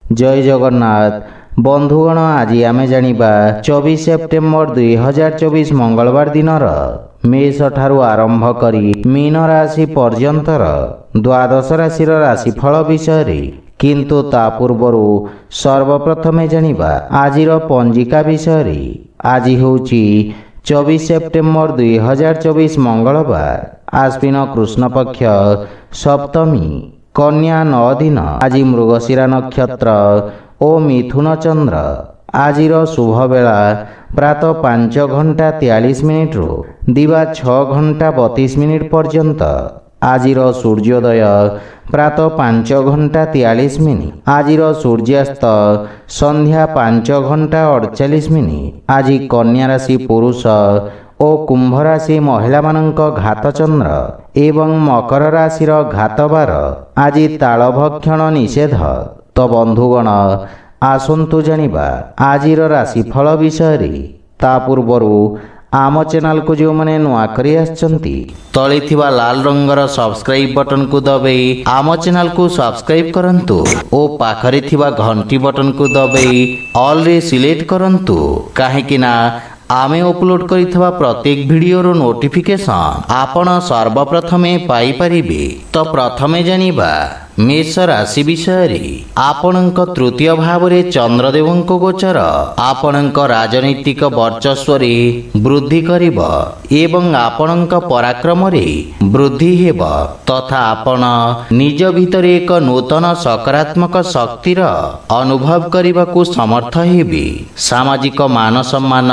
जय जगन्नाथ बंधुगण आज आमे जानिबा 24 सेप्टेम्बर 2024 मंगलवार दिनर मेष ठारू आरंभ करी मीन राशि पर्यंतर द्वादश राशि राशिफल विषय किंतु ता पूर्व सर्वप्रथमे जानिबा आजिर पंजिका विषय। आज होउची 24 सेप्टेम्बर 2024 मंगलवार आश्विन कृष्ण पक्ष सप्तमी कन्या 9 दिन। आज मृगशिरा नक्षत्र ओ मिथुन चंद्र। आजिर शुभ बेला प्रातः 5 घंटा 43 मिनिट रु दिवा 6 घंटा 32 मिनिट पर्यंत। आजिर सूर्योदय प्रातः 5 घंटा 43 मिनिट। आजिर सूर्यास्त संध्या 5 घंटा 48 मिनिट। आज कन्या राशि पुरुष ओ कुंभ राशि महिला मानक घात चंद्र एवं मकर राशि घात बार। आज ताल भक्षण निषेध। तो बंधुगण आसंतु जानिबा आजिर राशिफल विषय। ता पूर्व आम चैनल को जो मैंने नुआ करी आछंती तले थिबा लाल रंगर सब्सक्राइब बटन को दबाई आम चैनल को सब्सक्राइब करंतु ओ पाखरे थिबा घंटी बटन को दबाई ऑल रे सिलेक्ट करंतु काहेकि ना आमे अपलोड करिथबा प्रत्येक वीडियोर नोटिफिकेशन आपण सर्वप्रथमे पाई परिबे। तो प्रथमे जानिबा मेष राशि विषय। आपणक तृतीय भाव रे चंद्रदेवंक गोचर आपणक राजनीतिक वर्चस्व रे वृद्धि करिब एवं आपणक पराक्रम रे वृद्धि हेब तथा आपण निज भितर एक नूतन सकारात्मक शक्तिर अनुभव करबाकू समर्थ हेबे। सामाजिक मान सम्मान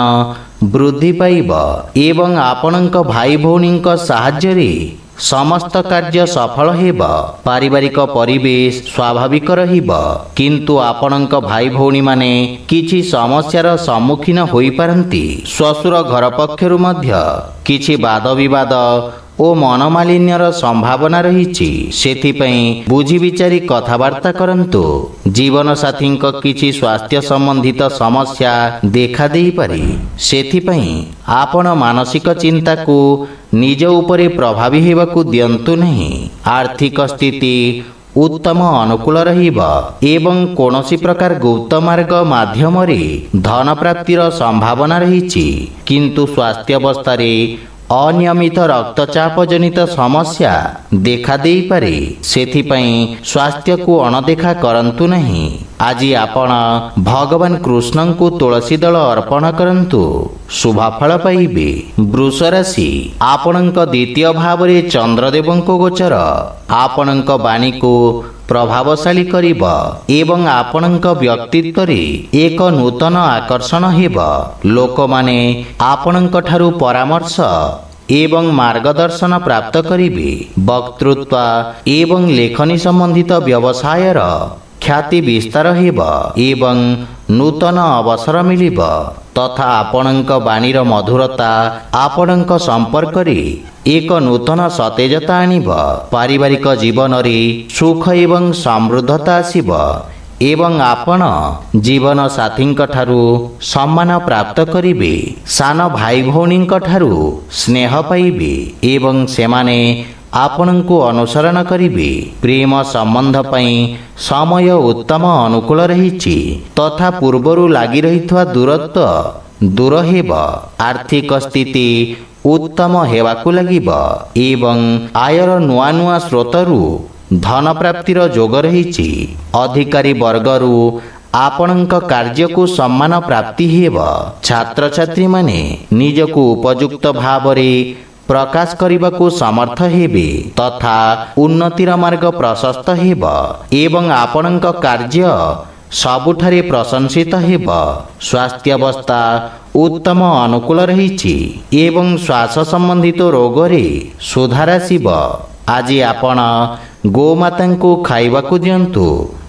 वृद्धि पाइब एवं आपणक भाई भौणीक साहाय्य रे समस्त कार्य सफल हेब। पारिवारिक परिवेश स्वाभाविक रहिब किंतु आपणक भाई भौणी माने किछि समस्यार सम्मुखीन होई पारंती। ससुर घर पक्षरु मध्य किछि वाद विवाद ओ मनमालिन्यर संभावना रहिछि। सेथिपई बुझी विचारी कथावार्ता करंतु। जीवन साथी किछि स्वास्थ्य संबंधित समस्या देखा देई पारे। सेथिपई आपण मानसिक चिंता को निज उपरे प्रभावी हेबाकू दियंतु नहीं। आर्थिक स्थिति उत्तम अनुकूल रहिब एवं कोनोसी प्रकार गुप्त मार्ग माध्यम रे धन प्राप्तिर संभावना रहिछि किंतु स्वास्थ्य अवस्था रे अनियमित रक्तचाप जनित समस्या देखा देई पारे। सेथिपई स्वास्थ्य को अणदेखा करंतु नहीं। आज आपण भगवान कृष्ण को तुलसी दल अर्पण करंतु शुभफल पाइबे। वृष राशि आपणक द्वितीय भाव रे चंद्रदेवंक गोचर आपणक वाणी को प्रभावशाली करिब एवं आपणक व्यक्तित्व रे एक नूतन आकर्षण हेब। लोक माने आपणक ठारू परामर्श एवं मार्गदर्शन प्राप्त करिबे। वक्तृत्व एवं लेखनी संबंधित व्यवसायर ख्याति विस्तार हेब एवं नूतन अवसर मिलिब तथा आपणक वाणीर मधुरता आपणक संपर्क रे एक नूतन सतेजता आनिब। पारिवारिक जीवन रे सुख एवं समृद्धता आसिब एवं आपण जीवन साथी ठारू सम्मान प्राप्त करिबे। सान भाई भौणी ठारू स्नेह पाइबे एवं सेमाने आपणको अनुसरण करिबे। प्रेम संबंध पई समय उत्तम अनुकूल रहिछि तथा पूर्वरु लागि रहितवा दूरत्व दूर हेब। आर्थिक स्थिति उत्तम हेबाकू लागिब एवं आयर नुआ नुआ स्रोतरु धन प्राप्तिर जोग रहिछि। अधिकारी वर्गरु आपणक कार्य को सम्मान प्राप्ति हेब। छात्र छात्री माने निजको उपयुक्त भाव रे प्रकाश करने समर्थ हेबे तथा उन्नतिर मार्ग प्रशस्त हेब एवं आपणक कार्य सबुठारे प्रशंसित हेब। स्वास्थ्य अवस्था उत्तम अनुकूल रहिछि एवं श्वास संबंधित रोग रे सुधार आसिब। आज आपण गोमाता को खाइबाकू दियंतु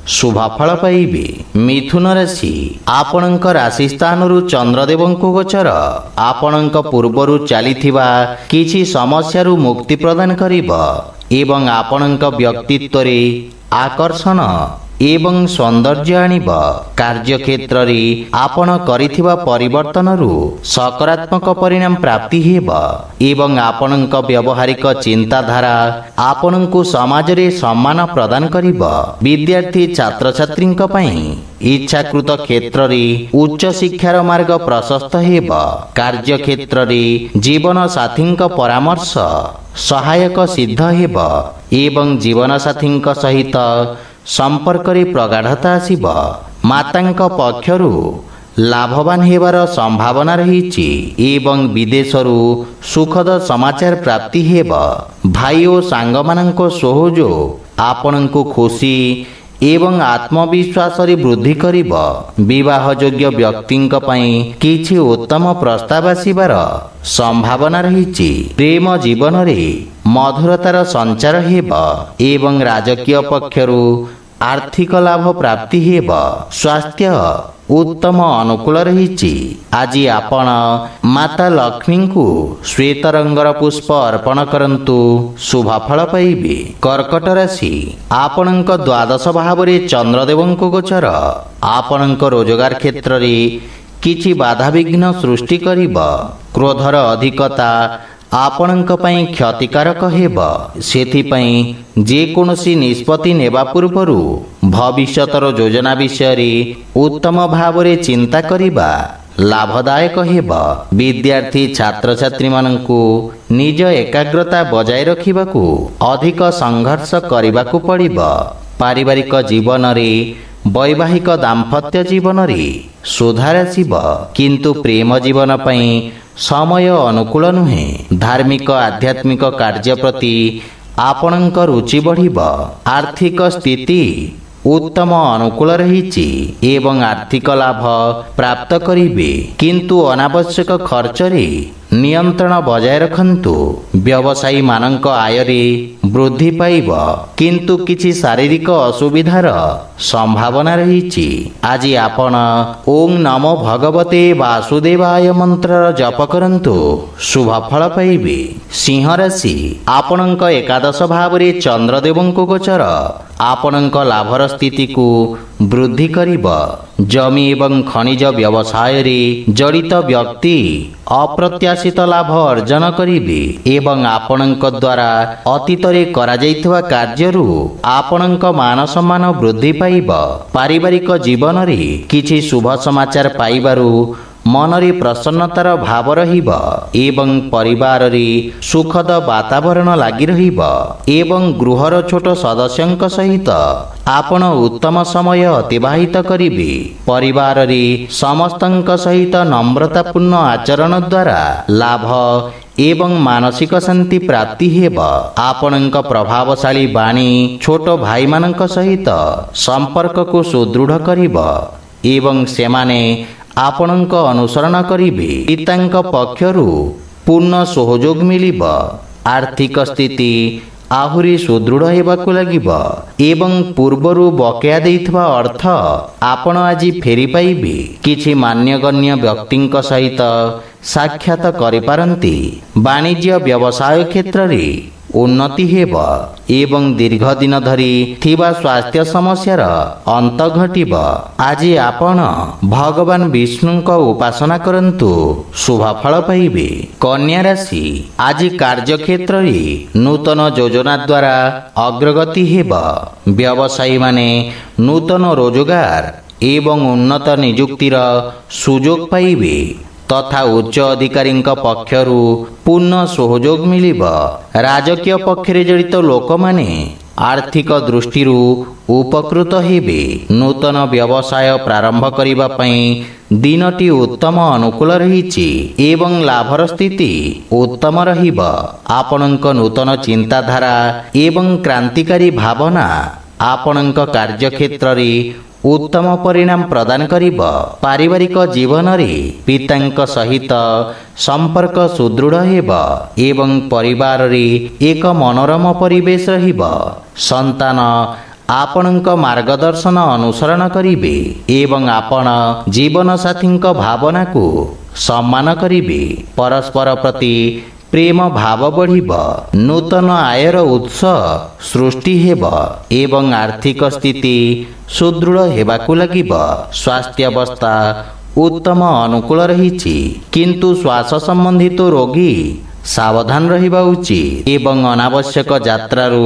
शुभफल पाइबे। मिथुन राशि आपणक राशि स्थान चंद्रदेवंक गोचर आपणक पूर्वरु चलीथिबा किछि समस्यारु मुक्ति प्रदान करिब एवं आपणक व्यक्तित्व रे आकर्षण ଏବଂ ସୌନ୍ଦର୍ଯ୍ୟ ଆଣିବ। କାର୍ଯ୍ୟକ୍ଷେତ୍ରରେ ଆପଣ କରିଥିବା ପରିବର୍ତ୍ତନରୁ ସକାରାତ୍ମକ ପରିଣାମ ପ୍ରାପ୍ତି ହେବ ଏବଂ ଆପଣଙ୍କ ବ୍ୟବହାରିକ ଚିନ୍ତାଧାରା ଆପଣଙ୍କୁ ସମାଜରେ ସମ୍ମାନ ପ୍ରଦାନ କରିବ। ବିଦ୍ୟାର୍ଥୀ ଛାତ୍ରଛାତ୍ରୀଙ୍କ ପାଇଁ ଇଚ୍ଛାକୃତ କ୍ଷେତ୍ରରେ ଉଚ୍ଚ ଶିକ୍ଷାର ମାର୍ଗ ପ୍ରଶସ୍ତ ହେବ। କାର୍ଯ୍ୟକ୍ଷେତ୍ରରେ ଜୀବନସାଥୀଙ୍କ ପରାମର୍ଶ ସହାୟକ ସିଦ୍ଧ ହେବ ଏବଂ ଜୀବନସାଥୀଙ୍କ ସହିତ ସମ୍ପର୍କରେ ପ୍ରଗାଢ଼ତା ଆସିବ। ମାତାଙ୍କ ପକ୍ଷରୁ ଲାଭବାନ ହେବାର ସମ୍ଭାବନା ରହିଛି ଏବଂ ବିଦେଶରୁ ସୁଖଦ ସମାଚାର ପ୍ରାପ୍ତି ହେବ। ଭାଇ ଓ ସାଙ୍ଗମାନଙ୍କ ସହଯୋଗ ଆପଣଙ୍କୁ ଖୁସି ଏବଂ ଆତ୍ମବିଶ୍ୱାସରେ ବୃଦ୍ଧି କରିବ। ବିବାହ ଯୋଗ୍ୟ ବ୍ୟକ୍ତିଙ୍କ ପାଇଁ କିଛି ଉତ୍ତମ ପ୍ରସ୍ତାବ ଆସିବାର ସମ୍ଭାବନା ରହିଛି। ପ୍ରେମ ଜୀବନରେ ମଧୁରତାର ସଞ୍ଚାର ହେବ ଏବଂ ରାଜକୀୟ ପକ୍ଷରୁ ଆର୍ଥିକ ଲାଭ ପ୍ରାପ୍ତି ହେବ। ସ୍ୱାସ୍ଥ୍ୟ ଉତ୍ତମ ଅନୁକୂଳ ରହିଛି। ଆଜି ଆପଣ ମାତା ଲକ୍ଷ୍ମୀଙ୍କୁ ଶ୍ଵେତ ରଙ୍ଗର ପୁଷ୍ପ ଅର୍ପଣ କରନ୍ତୁ, ଶୁଭ ଫଳ ପାଇବେ। କର୍କଟ ରାଶି, ଆପଣଙ୍କ ଦ୍ୱାଦଶ ଭାବରେ ଚନ୍ଦ୍ରଦେବଙ୍କ ଗୋଚର ଆପଣଙ୍କ ରୋଜଗାର କ୍ଷେତ୍ରରେ କିଛି ବାଧାବିଘ୍ନ ସୃଷ୍ଟି କରିବ। କ୍ରୋଧର ଅଧିକତା ଆପଣଙ୍କ ପାଇଁ କ୍ଷତିକାରକ ହେବ। ସେଥିପାଇଁ ଯେକୌଣସି ନିଷ୍ପତ୍ତି ନେବା ପୂର୍ବରୁ ଭବିଷ୍ୟତର ଯୋଜନା ବିଷୟରେ ଉତ୍ତମ ଭାବରେ ଚିନ୍ତା କରିବା ଲାଭଦାୟକ ହେବ। ବିଦ୍ୟାର୍ଥୀ ଛାତ୍ରଛାତ୍ରୀମାନଙ୍କୁ ନିଜ ଏକାଗ୍ରତା ବଜାୟ ରଖିବାକୁ ଅଧିକ ସଂଘର୍ଷ କରିବାକୁ ପଡ଼ିବ। ପାରିବାରିକ ଜୀବନରେ ବୈବାହିକ ଦାମ୍ପତ୍ୟ ଜୀବନରେ ସୁଧାର ଆସିବ, କିନ୍ତୁ ପ୍ରେମ ଜୀବନ ପାଇଁ ସମୟ ଅନୁକୂଳ ନୁହେଁ। ଧାର୍ମିକ ଆଧ୍ୟାତ୍ମିକ କାର୍ଯ୍ୟ ପ୍ରତି ଆପଣଙ୍କ ରୁଚି ବଢ଼ିବ। ଆର୍ଥିକ ସ୍ଥିତି ଉତ୍ତମ ଅନୁକୂଳ ରହିଛି ଏବଂ ଆର୍ଥିକ ଲାଭ ପ୍ରାପ୍ତ କରିବେ, କିନ୍ତୁ ଅନାବଶ୍ୟକ ଖର୍ଚ୍ଚରେ ନିୟନ୍ତ୍ରଣ ବଜାୟ ରଖନ୍ତୁ। ବ୍ୟବସାୟୀମାନଙ୍କ ଆୟରେ ବୃଦ୍ଧି ପାଇବ, କିନ୍ତୁ କିଛି ଶାରୀରିକ ଅସୁବିଧାର ସମ୍ଭାବନା ରହିଛି। ଆଜି ଆପଣ ଓಂ ନମୋ ଭଗବତେ ବାସୁଦେବାୟ ମନ୍ତ୍ରର ଜପ କରନ୍ତୁ, ଶୁଭ ଫଳ ପାଇବେ। ସିଂହ ରାଶି, ଆପଣଙ୍କ ଏକାଦଶ ଭାବରେ ଚନ୍ଦ୍ରଦେବଙ୍କ ଗୋଚର ଆପଣଙ୍କ ଲାଭର ସ୍ଥିତିକୁ ବୃଦ୍ଧି କରିବ। ଜମି ଏବଂ ଖଣିଜ ବ୍ୟବସାୟରେ ଜଡ଼ିତ ବ୍ୟକ୍ତି ଅପ୍ରତ୍ୟାଶିତ ଲାଭ ଅର୍ଜନ କରିବେ ଏବଂ ଆପଣଙ୍କ ଦ୍ୱାରା ଅତୀତରେ କରାଯାଇଥିବା କାର୍ଯ୍ୟରୁ ଆପଣଙ୍କ ମାନ ସମ୍ମାନ ବୃଦ୍ଧି ପାଇବ। ପାରିବାରିକ ଜୀବନରେ କିଛି ଶୁଭ ସମାଚାର ପାଇବାରୁ ମନରେ ପ୍ରସନ୍ନତାର ଭାବ ରହିବ ଏବଂ ପରିବାରରେ ସୁଖଦ ବାତାବରଣ ଲାଗି ରହିବ ଏବଂ ଗୃହର ଛୋଟ ସଦସ୍ୟଙ୍କ ସହିତ ଆପଣ ଉତ୍ତମ ସମୟ ଅତିବାହିତ କରିବେ। ପରିବାରରେ ସମସ୍ତଙ୍କ ସହିତ নম্রতাପୂର୍ଣ୍ଣ ଆଚରଣ ଦ୍ୱାରା ଲାଭ ଏବଂ ମାନସିକ ଶାନ୍ତି ପ୍ରାପ୍ତି ହେବ। ଆପଣଙ୍କ ପ୍ରଭାବଶାଳୀ ବାଣୀ ଛୋଟ ଭାଇମାନଙ୍କ ସହିତ ସମ୍ପର୍କକୁ ସୁଦୃଢ଼ କରିବ ଏବଂ ସେମାନେ ଆପଣଙ୍କ ଅନୁସରଣ କରିବେ। ପିତାଙ୍କ ପକ୍ଷରୁ ପୂର୍ଣ୍ଣ ସହଯୋଗ ମିଳିବ। ଆର୍ଥିକ ସ୍ଥିତି ଆହୁରି ସୁଦୃଢ଼ ହେବାକୁ ଲାଗିବ ଏବଂ ପୂର୍ବରୁ ବକେୟା ଦେଇଥିବା ଅର୍ଥ ଆପଣ ଆଜି ଫେରି ପାଇବେ। କିଛି ମାନ୍ୟଗଣ୍ୟ ବ୍ୟକ୍ତିଙ୍କ ସହିତ ସାକ୍ଷାତ କରିପାରନ୍ତି। ବାଣିଜ୍ୟ ବ୍ୟବସାୟ କ୍ଷେତ୍ରରେ ଉନ୍ନତି ହେବ ଏବଂ ଦୀର୍ଘ ଦିନ ଧରି ଥିବା ସ୍ୱାସ୍ଥ୍ୟ ସମସ୍ୟାର ଅନ୍ତ ଘଟିବ। ଆଜି ଆପଣ ଭଗବାନ ବିଷ୍ଣୁଙ୍କ ଉପାସନା କରନ୍ତୁ, ଶୁଭ ଫଳ ପାଇବେ। କନ୍ୟା ରାଶି, ଆଜି କାର୍ଯ୍ୟକ୍ଷେତ୍ରରେ ନୂତନ ଯୋଜନା ଦ୍ୱାରା ଅଗ୍ରଗତି ହେବ। ବ୍ୟବସାୟୀମାନେ ନୂତନ ରୋଜଗାର ଏବଂ ଉନ୍ନତ ନିଯୁକ୍ତିର ସୁଯୋଗ ପାଇବେ ତଥା ଉଚ୍ଚ ଅଧିକାରୀଙ୍କ ପକ୍ଷରୁ ପୂର୍ଣ୍ଣ ସହଯୋଗ ମିଳିବ। ରାଜକୀୟ ପକ୍ଷରେ ଜଡ଼ିତ ଲୋକମାନେ ଆର୍ଥିକ ଦୃଷ୍ଟିରୁ ଉପକୃତ ହେବେ। ନୂତନ ବ୍ୟବସାୟ ପ୍ରାରମ୍ଭ କରିବା ପାଇଁ ଦିନଟି ଉତ୍ତମ ଅନୁକୂଳ ରହିଛି ଏବଂ ଲାଭର ସ୍ଥିତି ଉତ୍ତମ ରହିବ। ଆପଣଙ୍କ ନୂତନ ଚିନ୍ତାଧାରା ଏବଂ କ୍ରାନ୍ତିକାରୀ ଭାବନା ଆପଣଙ୍କ କାର୍ଯ୍ୟକ୍ଷେତ୍ରରେ ଉତ୍ତମ ପରିଣାମ ପ୍ରଦାନ କରିବ। ପାରିବାରିକ ଜୀବନରେ ପିତାଙ୍କ ସହିତ ସମ୍ପର୍କ ସୁଦୃଢ଼ ହେବ ଏବଂ ପରିବାରରେ ଏକ ମନୋରମ ପରିବେଶ ରହିବ। ସନ୍ତାନ ଆପଣଙ୍କ ମାର୍ଗଦର୍ଶନ ଅନୁସରଣ କରିବେ ଏବଂ ଆପଣ ଜୀବନସାଥୀଙ୍କ ଭାବନାକୁ ସମ୍ମାନ କରିବେ। ପରସ୍ପର ପ୍ରତି ପ୍ରେମ ଭାବ ବଢ଼ିବ, ନୂତନ ଆୟର ଉତ୍ସ ସୃଷ୍ଟି ହେବ ଏବଂ ଆର୍ଥିକ ସ୍ଥିତି ସୁଦୃଢ଼ ହେବାକୁ ଲାଗିବ। ସ୍ୱାସ୍ଥ୍ୟାବସ୍ଥା ଉତ୍ତମ ଅନୁକୂଳ ରହିଛି, କିନ୍ତୁ ଶ୍ୱାସ ସମ୍ବନ୍ଧିତ ରୋଗୀ ସାବଧାନ ରହିବା ଉଚିତ ଏବଂ ଅନାବଶ୍ୟକ ଯାତ୍ରାରୁ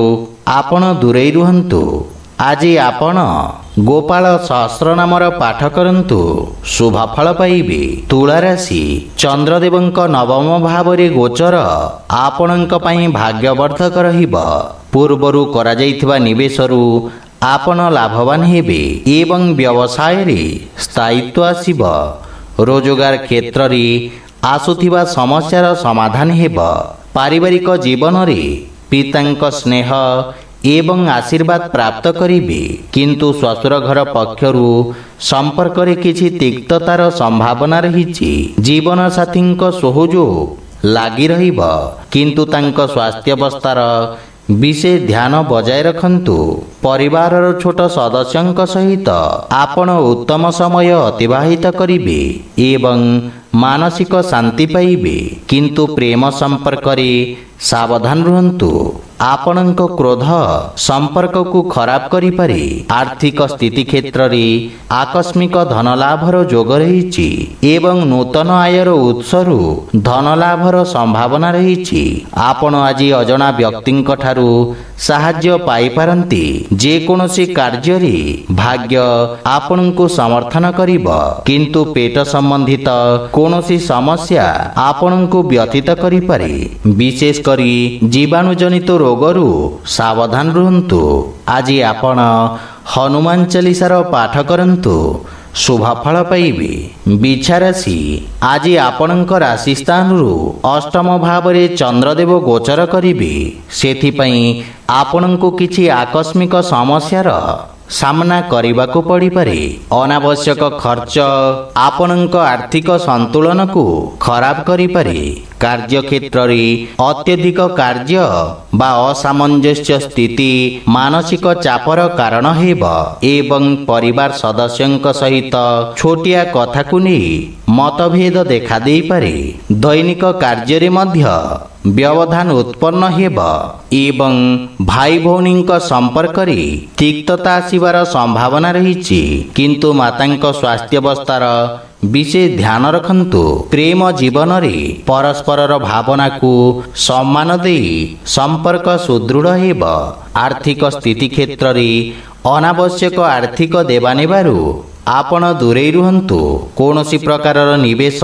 ଆପଣ ଦୂରେଇ ରୁହନ୍ତୁ। ଆଜି ଆପଣ ଗୋପାଳ ସହସ୍ରନାମର ପାଠ କରନ୍ତୁ, ଶୁଭ ଫଳ ପାଇବେ। ତୁଳା ରାଶି, ଚନ୍ଦ୍ରଦେବଙ୍କ ନବମ ଭାବରେ ଗୋଚର ଆପଣଙ୍କ ପାଇଁ ଭାଗ୍ୟବର୍ଦ୍ଧକ ରହିବ। ପୂର୍ବରୁ କରାଯାଇଥିବା ନିବେଶରୁ ଆପଣ ଲାଭବାନ ହେବେ ଏବଂ ବ୍ୟବସାୟରେ ସ୍ଥାୟିତ୍ୱ ଆସିବ। ରୋଜଗାର କ୍ଷେତ୍ରରେ ଆସୁଥିବା ସମସ୍ୟାର ସମାଧାନ ହେବ। ପାରିବାରିକ ଜୀବନରେ ପିତାଙ୍କ ସ୍ନେହ ଏବଂ ଆଶୀର୍ବାଦ ପ୍ରାପ୍ତ କରିବେ, କିନ୍ତୁ ଶ୍ୱଶୁର ଘର ପକ୍ଷରୁ ସମ୍ପର୍କରେ କିଛି ତିକ୍ତତାର ସମ୍ଭାବନା ରହିଛି। ଜୀବନସାଥୀଙ୍କ ସହଯୋଗ ଲାଗି ରହିବ, କିନ୍ତୁ ତାଙ୍କ ସ୍ୱାସ୍ଥ୍ୟାବସ୍ଥାର ବିଶେଷ ଧ୍ୟାନ ବଜାୟ ରଖନ୍ତୁ। ପରିବାରର ଛୋଟ ସଦସ୍ୟଙ୍କ ସହିତ ଆପଣ ଉତ୍ତମ ସମୟ ଅତିବାହିତ କରିବେ ଏବଂ ମାନସିକ ଶାନ୍ତି ପାଇବେ, କିନ୍ତୁ ପ୍ରେମ ସମ୍ପର୍କରେ ସାବଧାନ ରୁହନ୍ତୁ। ଆପଣଙ୍କ କ୍ରୋଧ ସମ୍ପର୍କକୁ ଖରାପ କରିପାରେ। ଆର୍ଥିକ ସ୍ଥିତି କ୍ଷେତ୍ରରେ ଆକସ୍ମିକ ଧନଲାଭର ଯୋଗ ରହିଛି ଏବଂ ନୂତନ ଆୟର ଉତ୍ସରୁ ଧନଲାଭର ସମ୍ଭାବନା ରହିଛି। ଆପଣ ଆଜି ଅଜଣା ବ୍ୟକ୍ତିଙ୍କ ଠାରୁ ସାହାଯ୍ୟ ପାଇପାରନ୍ତି। ଯେକୌଣସି କାର୍ଯ୍ୟରେ ଭାଗ୍ୟ ଆପଣଙ୍କୁ ସମର୍ଥନ କରିବ, କିନ୍ତୁ ପେଟ ସମ୍ବନ୍ଧିତ କୌଣସି ସମସ୍ୟା ଆପଣଙ୍କୁ ବ୍ୟଥିତ କରିପାରେ। ବିଶେଷ କରି ଜୀବାଣୁଜନିତ ରୋଗରୁ ସାବଧାନ ରୁହନ୍ତୁ। ଆଜି ଆପଣ ହନୁମାନ ଚାଳିଶାର ପାଠ କରନ୍ତୁ, ଶୁଭ ଫଳ ପାଇବେ। ବିଛା ରାଶି, ଆଜି ଆପଣଙ୍କ ରାଶି ସ୍ଥାନରୁ ଅଷ୍ଟମ ଭାବରେ ଚନ୍ଦ୍ରଦେବ ଗୋଚର କରିବେ। ସେଥିପାଇଁ ଆପଣଙ୍କୁ କିଛି ଆକସ୍ମିକ ସମସ୍ୟାର ସାମ୍ନା କରିବାକୁ ପଡ଼ିପାରେ। ଅନାବଶ୍ୟକ ଖର୍ଚ୍ଚ ଆପଣଙ୍କ ଆର୍ଥିକ ସନ୍ତୁଳନକୁ ଖରାପ କରିପାରେ। କାର୍ଯ୍ୟକ୍ଷେତ୍ରରେ ଅତ୍ୟଧିକ କାର୍ଯ୍ୟ ବା ଅସାମଞ୍ଜସ୍ୟ ସ୍ଥିତି ମାନସିକ ଚାପର କାରଣ ହେବ ଏବଂ ପରିବାର ସଦସ୍ୟଙ୍କ ସହିତ ଛୋଟିଆ କଥାକୁ ନେଇ ମତଭେଦ ଦେଖାଦେଇପାରେ। ଦୈନିକ କାର୍ଯ୍ୟରେ ମଧ୍ୟ ବ୍ୟବଧାନ ଉତ୍ପନ୍ନ ହେବ ଏବଂ ଭାଇ ଭଉଣୀଙ୍କ ସମ୍ପର୍କରେ ତିକ୍ତତା ଆସିବାର ସମ୍ଭାବନା ରହିଛି, କିନ୍ତୁ ମାତାଙ୍କ ସ୍ୱାସ୍ଥ୍ୟାବସ୍ଥାର ବିଶେଷ ଧ୍ୟାନ ରଖନ୍ତୁ। ପ୍ରେମ ଜୀବନରେ ପରସ୍ପରର ଭାବନାକୁ ସମ୍ମାନ ଦେଇ ସମ୍ପର୍କ ସୁଦୃଢ଼ ହେବ। ଆର୍ଥିକ ସ୍ଥିତି କ୍ଷେତ୍ରରେ ଅନାବଶ୍ୟକ ଆର୍ଥିକ ଦେବାନେବାରୁ ଆପଣ ଦୂରେଇ ରୁହନ୍ତୁ। କୌଣସି ପ୍ରକାରର ନିବେଶ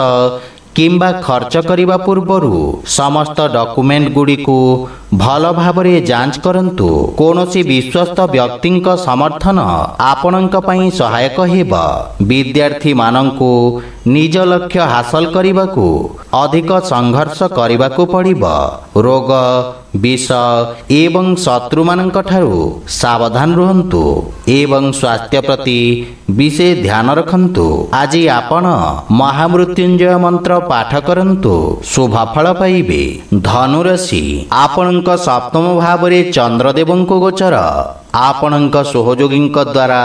କିମ୍ବା ଖର୍ଚ୍ଚ କରିବା ପୂର୍ବରୁ ସମସ୍ତ ଡକୁମେଣ୍ଟ ଗୁଡ଼ିକୁ ଭଲ ଭାବରେ ଯାଞ୍ଚ କରନ୍ତୁ। କୌଣସି ବିଶ୍ୱସ୍ତ ବ୍ୟକ୍ତିଙ୍କ ସମର୍ଥନ ଆପଣଙ୍କ ପାଇଁ ସହାୟକ ହେବ। ବିଦ୍ୟାର୍ଥୀମାନଙ୍କୁ ନିଜ ଲକ୍ଷ୍ୟ ହାସଲ କରିବାକୁ ଅଧିକ ସଂଘର୍ଷ କରିବାକୁ ପଡ଼ିବ। ରୋଗ, ବିଷ ଏବଂ ଶତ୍ରୁମାନଙ୍କ ଠାରୁ ସାବଧାନ ରୁହନ୍ତୁ ଏବଂ ସ୍ୱାସ୍ଥ୍ୟ ପ୍ରତି ବିଶେଷ ଧ୍ୟାନ ରଖନ୍ତୁ। ଆଜି ଆପଣ ମହାମୃତ୍ୟୁଞ୍ଜୟ ମନ୍ତ୍ର ପାଠ କରନ୍ତୁ, ଶୁଭ ଫଳ ପାଇବେ। ଧନୁରାଶି, ଆପଣଙ୍କ ସପ୍ତମ ଭାବରେ ଚନ୍ଦ୍ରଦେବଙ୍କ ଗୋଚର ଆପଣଙ୍କ ସହଯୋଗୀଙ୍କ ଦ୍ୱାରା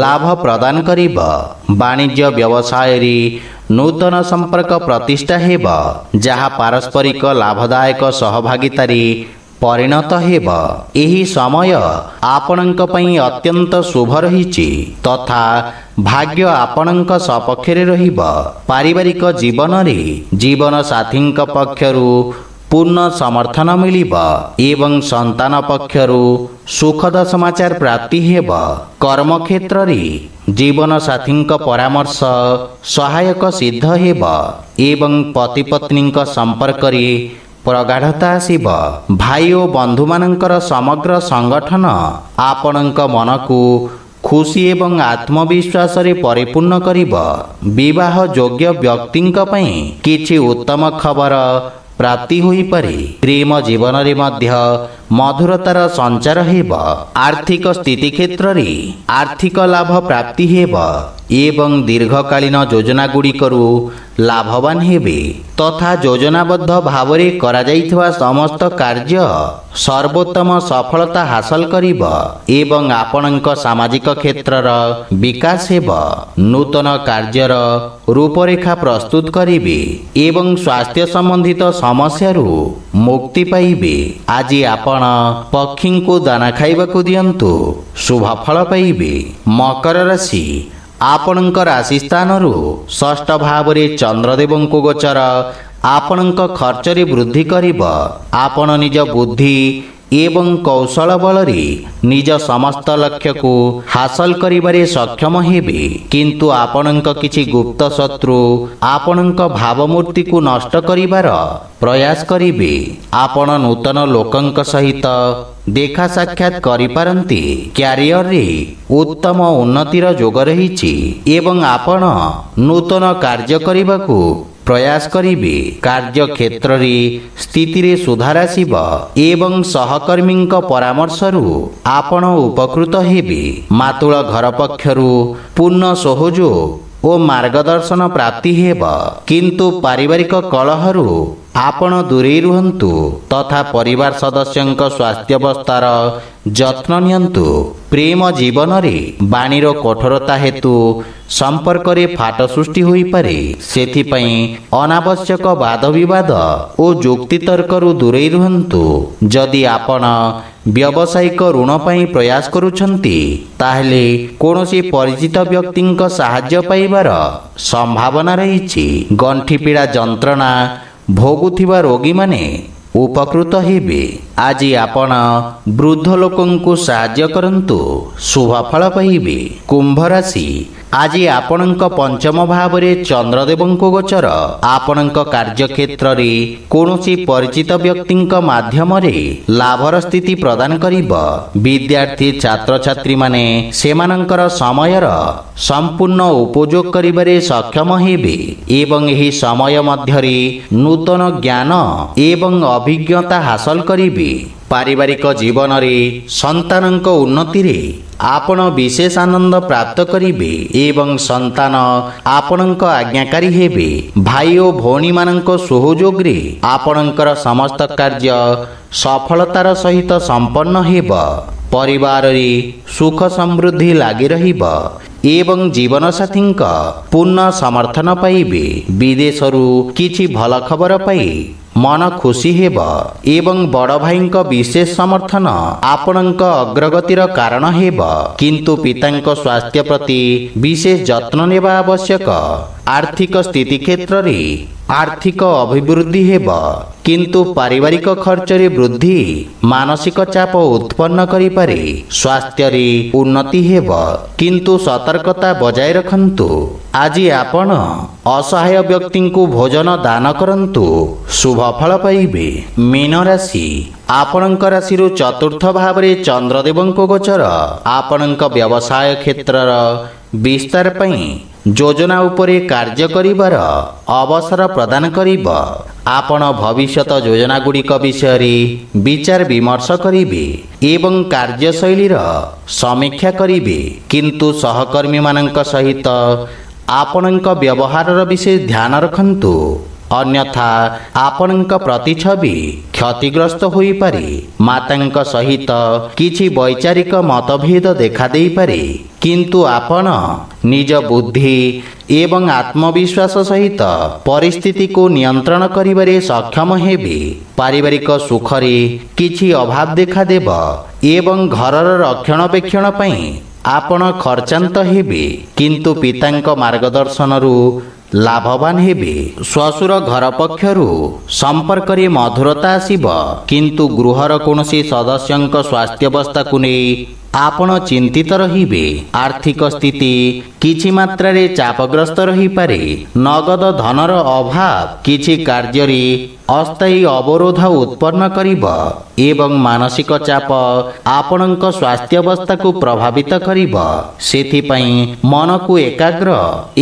ଲାଭ ପ୍ରଦାନ କରିବ। ବାଣିଜ୍ୟ ବ୍ୟବସାୟରେ ନୂତନ ସମ୍ପର୍କ ପ୍ରତିଷ୍ଠା ହେବ, ଯାହା ପାରସ୍ପରିକ ଲାଭଦାୟକ ସହଭାଗିତାରେ ପରିଣତ ହେବ। ଏହି ସମୟ ଆପଣଙ୍କ ପାଇଁ ଅତ୍ୟନ୍ତ ଶୁଭ ରହିଛି ତଥା ଭାଗ୍ୟ ଆପଣଙ୍କ ସପକ୍ଷରେ ରହିବ। ପାରିବାରିକ ଜୀବନରେ ଜୀବନସାଥୀଙ୍କ ପକ୍ଷରୁ ପୂର୍ଣ୍ଣ ସମର୍ଥନ ମିଳିବ ଏବଂ ସନ୍ତାନ ପକ୍ଷରୁ ସୁଖଦ ସମାଚାର ପ୍ରାପ୍ତି ହେବ। କର୍ମକ୍ଷେତ୍ରରେ ଜୀବନସାଥୀଙ୍କ ପରାମର୍ଶ ସହାୟକ ସିଦ୍ଧ ହେବ ଏବଂ ପତିପତ୍ନୀଙ୍କ ସମ୍ପର୍କରେ ପ୍ରଗାଢ଼ତା ଆସିବ। ଭାଇ ଓ ବନ୍ଧୁମାନଙ୍କର ସମଗ୍ର ସଂଗଠନ ଆପଣଙ୍କ ମନକୁ ଖୁସି ଏବଂ ଆତ୍ମବିଶ୍ୱାସରେ ପରିପୂର୍ଣ୍ଣ କରିବ। ବିବାହ ଯୋଗ୍ୟ ବ୍ୟକ୍ତିଙ୍କ ପାଇଁ କିଛି ଉତ୍ତମ ଖବର ପ୍ରାପ୍ତି ହୋଇପାରେ। ପ୍ରେମ ଜୀବନରେ ମଧ୍ୟ ମଧୁରତାର ସଞ୍ଚାର ହେବ। ଆର୍ଥିକ ସ୍ଥିତି କ୍ଷେତ୍ରରେ ଆର୍ଥିକ ଲାଭ ପ୍ରାପ୍ତି ହେବ ଏବଂ ଦୀର୍ଘକାଳୀନ ଯୋଜନା ଗୁଡ଼ିକରୁ ଲାଭବାନ ହେବେ ତଥା ଯୋଜନାବଦ୍ଧ ଭାବରେ କରାଯାଇଥିବା ସମସ୍ତ କାର୍ଯ୍ୟ ସର୍ବୋତ୍ତମ ସଫଳତା ହାସଲ କରିବ ଏବଂ ଆପଣଙ୍କ ସାମାଜିକ କ୍ଷେତ୍ରର ବିକାଶ ହେବ। ନୂତନ କାର୍ଯ୍ୟର ରୂପରେଖା ପ୍ରସ୍ତୁତ କରିବେ ଏବଂ ସ୍ୱାସ୍ଥ୍ୟ ସମ୍ବନ୍ଧିତ ସମସ୍ୟାରୁ ମୁକ୍ତି ପାଇବେ। ଆଜି ଆପଣ ପକ୍ଷୀଙ୍କୁ ଦାନା ଖାଇବାକୁ ଦିଅନ୍ତୁ, ଶୁଭ ଫଳ ପାଇବେ। ମକର ରାଶି, ଆପଣଙ୍କ ରାଶି ସ୍ଥାନରୁ ଷଷ୍ଠ ଭାବରେ ଚନ୍ଦ୍ରଦେବଙ୍କୁ ଗୋଚର ଆପଣଙ୍କ ଖର୍ଚ୍ଚରେ ବୃଦ୍ଧି କରିବ। ଆପଣ ନିଜ ବୁଦ୍ଧି ଏବଂ କୌଶଳ ବଳରେ ନିଜ ସମସ୍ତ ଲକ୍ଷ୍ୟକୁ ହାସଲ କରିବାରେ ସକ୍ଷମ ହେବେ, କିନ୍ତୁ ଆପଣଙ୍କ କିଛି ଗୁପ୍ତ ଶତ୍ରୁ ଆପଣଙ୍କ ଭାବମୂର୍ତ୍ତିକୁ ନଷ୍ଟ କରିବାର ପ୍ରୟାସ କରିବେ। ଆପଣ ନୂତନ ଲୋକଙ୍କ ସହିତ ଦେଖା ସାକ୍ଷାତ କରିପାରନ୍ତି। କ୍ୟାରିୟରରେ ଉତ୍ତମ ଉନ୍ନତିର ଯୋଗ ରହିଛି ଏବଂ ଆପଣ ନୂତନ କାର୍ଯ୍ୟ କରିବାକୁ ପ୍ରୟାସ କରିବେ। କାର୍ଯ୍ୟକ୍ଷେତ୍ରରେ ସ୍ଥିତିରେ ସୁଧାର ଆସିବ ଏବଂ ସହକର୍ମୀଙ୍କ ପରାମର୍ଶରୁ ଆପଣ ଉପକୃତ ହେବେ। ମାତୃଳ ଘର ପକ୍ଷରୁ ପୂର୍ଣ୍ଣ ସହଯୋଗ ଓ ମାର୍ଗଦର୍ଶନ ପ୍ରାପ୍ତି ହେବ, କିନ୍ତୁ ପାରିବାରିକ କଳହରୁ ଆପଣ ଦୂରେଇ ରୁହନ୍ତୁ ତଥା ପରିବାର ସଦସ୍ୟଙ୍କ ସ୍ୱାସ୍ଥ୍ୟାବସ୍ଥାର ଯତ୍ନ ନିଅନ୍ତୁ। ପ୍ରେମ ଜୀବନରେ ବାଣୀର କଠୋରତା ହେତୁ ସମ୍ପର୍କରେ ଫାଟ ସୃଷ୍ଟି ହୋଇପାରେ, ସେଥିପାଇଁ ଅନାବଶ୍ୟକ ବାଦବିବାଦ ଓ ଯୁକ୍ତିତର୍କରୁ ଦୂରେଇ ରୁହନ୍ତୁ। ଯଦି ଆପଣ ବ୍ୟବସାୟିକ ଋଣ ପାଇଁ ପ୍ରୟାସ କରୁଛନ୍ତି, ତାହେଲେ କୌଣସି ପରିଚିତ ବ୍ୟକ୍ତିଙ୍କ ସାହାଯ୍ୟ ପାଇବାର ସମ୍ଭାବନା ରହିଛି। ଗଣ୍ଠିପୀଡ଼ା ଯନ୍ତ୍ରଣା ଭୋଗୁଥିବା ରୋଗୀମାନେ ଉପକୃତ ହେବେ। ଆଜି ଆପଣ ବୃଦ୍ଧ ଲୋକଙ୍କୁ ସାହାଯ୍ୟ କରନ୍ତୁ, ଶୁଭ ଫଳ ପାଇବେ। କୁମ୍ଭ ରାଶି, ଆଜି ଆପଣଙ୍କ ପଞ୍ଚମ ଭାବରେ ଚନ୍ଦ୍ରଦେବଙ୍କୁ ଗୋଚର ଆପଣଙ୍କ କାର୍ଯ୍ୟକ୍ଷେତ୍ରରେ କୌଣସି ପରିଚିତ ବ୍ୟକ୍ତିଙ୍କ ମାଧ୍ୟମରେ ଲାଭର ସ୍ଥିତି ପ୍ରଦାନ କରିବ। ବିଦ୍ୟାର୍ଥୀ ଛାତ୍ରଛାତ୍ରୀମାନେ ସେମାନଙ୍କର ସମୟର ସମ୍ପୂର୍ଣ୍ଣ ଉପଯୋଗ କରିବାରେ ସକ୍ଷମ ହେବେ ଏବଂ ଏହି ସମୟ ମଧ୍ୟରେ ନୂତନ ଜ୍ଞାନ ଏବଂ ଅଭିଜ୍ଞତା ହାସଲ କରିବେ। ପାରିବାରିକ ଜୀବନରେ ସନ୍ତାନଙ୍କ ଉନ୍ନତିରେ ଆପଣ ବିଶେଷ ଆନନ୍ଦ ପ୍ରାପ୍ତ କରିବେ ଏବଂ ସନ୍ତାନ ଆପଣଙ୍କ ଆଜ୍ଞାକାରୀ ହେବେ। ଭାଇ ଓ ଭଉଣୀମାନଙ୍କ ସହଯୋଗରେ ଆପଣଙ୍କର ସମସ୍ତ କାର୍ଯ୍ୟ ସଫଳତାର ସହିତ ସମ୍ପନ୍ନ ହେବ। ପରିବାରରେ ସୁଖ ସମୃଦ୍ଧି ଲାଗି ରହିବ ଏବଂ ଜୀବନସାଥୀଙ୍କ ପୂର୍ଣ୍ଣ ସମର୍ଥନ ପାଇବେ। ବିଦେଶରୁ କିଛି ଭଲ ଖବର ପାଇ ମନ ଖୁସି ହେବ ଏବଂ ବଡ଼ ଭାଇଙ୍କ ବିଶେଷ ସମର୍ଥନ ଆପଣଙ୍କ ଅଗ୍ରଗତିର କାରଣ ହେବ, କିନ୍ତୁ ପିତାଙ୍କ ସ୍ୱାସ୍ଥ୍ୟ ପ୍ରତି ବିଶେଷ ଯତ୍ନ ନେବା ଆବଶ୍ୟକ। ଆର୍ଥିକ ସ୍ଥିତି କ୍ଷେତ୍ରରେ ଆର୍ଥିକ ଅଭିବୃଦ୍ଧି ହେବ, କିନ୍ତୁ ପାରିବାରିକ ଖର୍ଚ୍ଚରେ ବୃଦ୍ଧି ମାନସିକ ଚାପ ଉତ୍ପନ୍ନ କରିପାରେ। ସ୍ୱାସ୍ଥ୍ୟରେ ଉନ୍ନତି ହେବ, କିନ୍ତୁ ସତର୍କତା ବଜାୟ ରଖନ୍ତୁ। ଆଜି ଆପଣ ଅସହାୟ ବ୍ୟକ୍ତିଙ୍କୁ ଭୋଜନ ଦାନ କରନ୍ତୁ, ଶୁଭ ଫଳ ପାଇବେ। ମୀନ ରାଶି, ଆପଣଙ୍କ ରାଶିରୁ ଚତୁର୍ଥ ଭାବରେ ଚନ୍ଦ୍ରଦେବଙ୍କ ଗୋଚର ଆପଣଙ୍କ ବ୍ୟବସାୟ କ୍ଷେତ୍ରର ବିସ୍ତାର ପାଇଁ ଯୋଜନା ଉପରେ କାର୍ଯ୍ୟ କରିବାର ଅବସର ପ୍ରଦାନ କରିବ। ଆପଣ ଭବିଷ୍ୟତ ଯୋଜନାଗୁଡ଼ିକ ବିଷୟରେ ବିଚାର ବିମର୍ଶ କରିବେ ଏବଂ କାର୍ଯ୍ୟଶୈଳୀର ସମୀକ୍ଷା କରିବେ, କିନ୍ତୁ ସହକର୍ମୀମାନଙ୍କ ସହିତ ଆପଣଙ୍କ ବ୍ୟବହାରର ବିଶେଷ ଧ୍ୟାନ ରଖନ୍ତୁ, ଅନ୍ୟଥା ଆପଣଙ୍କ ପ୍ରତିଛବି କ୍ଷତିଗ୍ରସ୍ତ ହୋଇପାରେ। ମାତାଙ୍କ ସହିତ କିଛି ବୈଚାରିକ ମତଭେଦ ଦେଖାଦେଇପାରେ, କିନ୍ତୁ ଆପଣ ନିଜ ବୁଦ୍ଧି ଏବଂ ଆତ୍ମବିଶ୍ୱାସ ସହିତ ପରିସ୍ଥିତିକୁ ନିୟନ୍ତ୍ରଣ କରିବାରେ ସକ୍ଷମ ହେବେ। ପାରିବାରିକ ସୁଖରେ କିଛି ଅଭାବ ଦେଖାଦେବ ଏବଂ ଘରର ରକ୍ଷଣାବେକ୍ଷଣ ପାଇଁ ଆପଣ ଖର୍ଚ୍ଚାନ୍ତ ହେବେ, କିନ୍ତୁ ପିତାଙ୍କ ମାର୍ଗଦର୍ଶନରୁ ଲାଭବାନ ହେବେ। ଶ୍ୱଶୁର ଘର ପକ୍ଷରୁ ସମ୍ପର୍କରେ ମଧୁରତା ଆସିବ, କିନ୍ତୁ ଗୃହର କୌଣସି ସଦସ୍ୟଙ୍କ ସ୍ୱାସ୍ଥ୍ୟାବସ୍ଥାକୁ ନେଇ ଆପଣ ଚିନ୍ତିତ ରହିବେ। ଆର୍ଥିକ ସ୍ଥିତି କିଛି ମାତ୍ରାରେ ଚାପଗ୍ରସ୍ତ ରହିପାରେ। ନଗଦ ଧନର ଅଭାବ କିଛି କାର୍ଯ୍ୟରେ ଅସ୍ଥାୟୀ ଅବରୋଧ ଉତ୍ପନ୍ନ କରିବ ଏବଂ ମାନସିକ ଚାପ ଆପଣଙ୍କ ସ୍ୱାସ୍ଥ୍ୟାବସ୍ଥାକୁ ପ୍ରଭାବିତ କରିବ। ସେଥିପାଇଁ ମନକୁ ଏକାଗ୍ର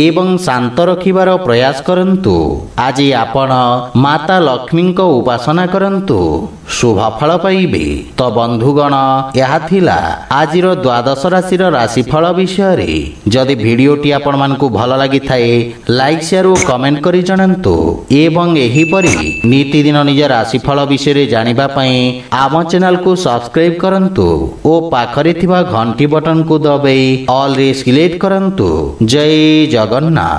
ଏବଂ ଶାନ୍ତ ରଖିବାର ପ୍ରୟାସ କରନ୍ତୁ। ଆଜି ଆପଣ ମାତା ଲକ୍ଷ୍ମୀଙ୍କ ଉପାସନା କରନ୍ତୁ, शुभफल पाइबे। तो बंधुगण यह थिला आजिर द्वादश राशि राशिफल विषय। जदि भिडियोटी आपण मानकु भल लगी थाए लाइक शेयर और कमेंट करी जणांतु एवं एहीपरि नीतिदिन निज राशिफल विषय जानिबा पई आम चैनल को सब्सक्राइब करंतु ओ पाखरे थिबा घंटी बटन को दबाई ऑल रे सिलेक्ट करंतु। जय जगन्नाथ।